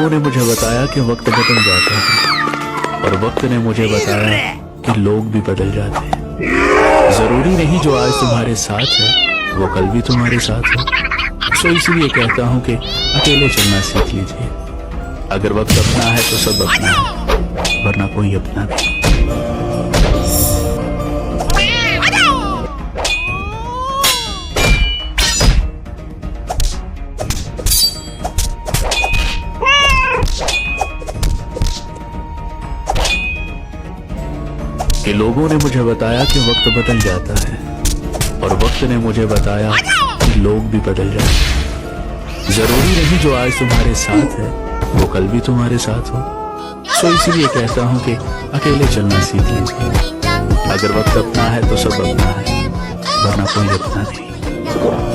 लोगों ने मुझे बताया कि वक्त बदल जाता है और वक्त ने मुझे बताया कि लोग भी बदल जाते हैं। जरूरी नहीं जो आज तुम्हारे साथ है वो कल भी तुम्हारे साथ हो। तो इसलिए कहता हूँ कि अकेले चलना सीख लीजिए। अगर वक्त अपना है तो सब अपना है, वरना कोई अपना नहीं। कि लोगों ने मुझे बताया कि वक्त बदल जाता है और वक्त ने मुझे बताया कि लोग भी बदल जाते हैं। जरूरी नहीं जो आज तुम्हारे साथ है वो कल भी तुम्हारे साथ हो। तो इसीलिए कहता हूँ कि अकेले चलना सीख लीजिए। अगर वक्त अपना है तो सब अपना है, वरना कोई अपना नहीं।